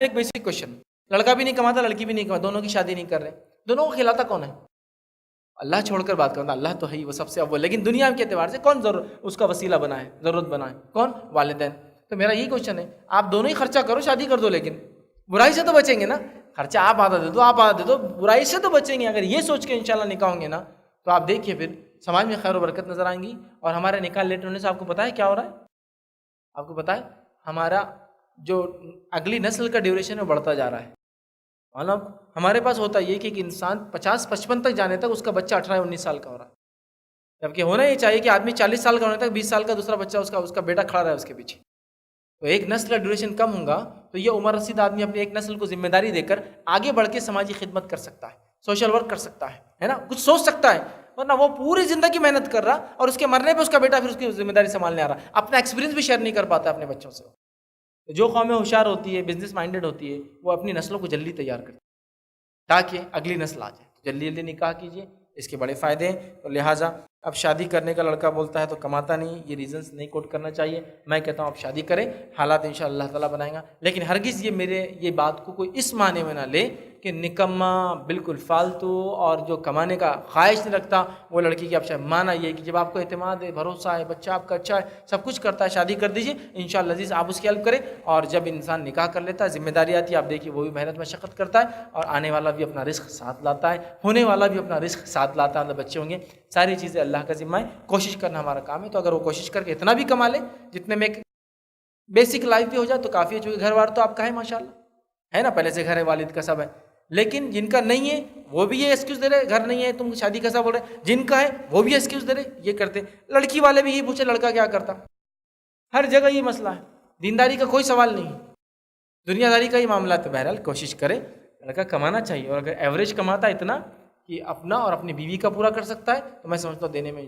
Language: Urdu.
ایک بیسک کوشچن، لڑکا بھی نہیں کماتا لڑکی بھی نہیں کماتا، دونوں کی شادی نہیں کر رہے، دونوں کو کھلاتا کون ہے؟ اللہ چھوڑ کر بات کرتا، اللہ تو ہے ہی وہ سب سے اول، لیکن دنیا کے اعتبار سے کون اس کا وسیلہ بنا ہے، ضرورت بنا ہے، کون؟ والدین۔ تو میرا یہی کوشچن ہے، آپ دونوں ہی خرچہ کرو، شادی کر دو، لیکن برائی سے تو بچیں گے نا، خرچہ آپ آدھا دے دو آپ آدھا دے دو، برائی سے تو بچیں گے۔ اگر یہ سوچ کے انشاءاللہ نکاح ہوں گے نا تو آپ دیکھیے پھر سماج میں خیر و برکت نظر آئیں گی۔ اور ہمارے نکاح لیٹ ہونے سے آپ کو پتہ ہے کیا ہو رہا ہے؟ آپ کو پتہ ہے ہمارا جو اگلی نسل کا ڈیوریشن ہے وہ بڑھتا جا رہا ہے۔ مطلب ہمارے پاس ہوتا یہ کہ ایک انسان 50-55 تک جانے تک اس کا بچہ 18-19 سال کا ہو رہا ہے، جبکہ ہونا یہ چاہیے کہ آدمی 40 سال کا ہونے تک 20 سال کا دوسرا بچہ اس کا بیٹا کھڑا رہا ہے اس کے پیچھے۔ تو ایک نسل کا ڈیوریشن کم ہوگا تو یہ عمر رسید آدمی اپنی ایک نسل کو ذمہ داری دے کر آگے بڑھ کے سماجی خدمت کر سکتا ہے، سوشل ورک کر سکتا ہے نا، کچھ سوچ سکتا ہے، ورنہ وہ پوری زندگی محنت کر رہا اور اس کے مرنے پہ اس کا بیٹا پھر اس کی ذمہ داری سنبھالنے آ رہا، اپنا ایکسپیرینس بھی شیئر نہیں کر پاتا اپنے بچوں سے۔ جو قومیں ہوشیار ہوتی ہے، بزنس مائنڈیڈ ہوتی ہے، وہ اپنی نسلوں کو جلدی تیار کرتی ہے تاکہ اگلی نسل آ جائے۔ تو جلدی جلدی نکاح کیجیے، اس کے بڑے فائدے ہیں۔ تو لہٰذا اب شادی کرنے کا لڑکا بولتا ہے تو کماتا نہیں، یہ ریزنس نہیں کوٹ کرنا چاہیے۔ میں کہتا ہوں آپ شادی کریں، حالات انشاءاللہ اللہ تعالیٰ بنائیں گا، لیکن ہرگز یہ بات کو کوئی اس معنی میں نہ لے کہ نکما بالکل فالتو اور جو کمانے کا خواہش نہیں رکھتا وہ لڑکی کی۔ اب مانا یہ کہ جب آپ کو اعتماد ہے، بھروسہ ہے، بچہ آپ کا اچھا ہے، سب کچھ کرتا ہے، شادی کر دیجیے انشاءاللہ عزیز، آپ اس کی ہیلپ کریں۔ اور جب انسان نکاح کر لیتا ہے، ذمہ داری آتی ہے، آپ دیکھیے وہ بھی محنت مشقت کرتا ہے، اور آنے والا بھی اپنا رزق ساتھ لاتا ہے، ہونے والا بھی اپنا رزق ساتھ لاتا ہے، مطلب بچے ہوں گے، ساری چیزیں اللہ کا ذمہ ہے، کوشش کرنا ہمارا کام ہے۔ تو اگر وہ کوشش کر کے اتنا بھی کما لے جتنے میں بیسک لائف بھی ہو جائے تو کافی ہے، چونکہ گھر بار تو آپ کا ہے ماشاءاللہ، ہے نا، پہلے سے گھر ہے، والد کا سب ہے۔ لیکن جن کا نہیں ہے وہ بھی یہ ایکسکیوز دے رہے، گھر نہیں ہے تم شادی کیسا بول رہے، جن کا ہے وہ بھی ایکسکیوز دے رہے، یہ کرتے۔ لڑکی والے بھی یہ پوچھے لڑکا کیا کرتا، ہر جگہ یہ مسئلہ ہے، دینداری کا کوئی سوال نہیں، دنیا داری کا ہی معاملہ ہے۔ تو بہرحال کوشش کرے، لڑکا کمانا چاہیے، اور اگر ایوریج کماتا ہے اتنا کہ اپنا اور اپنی بیوی کا پورا کر سکتا ہے تو میں سمجھتا ہوں دینے میں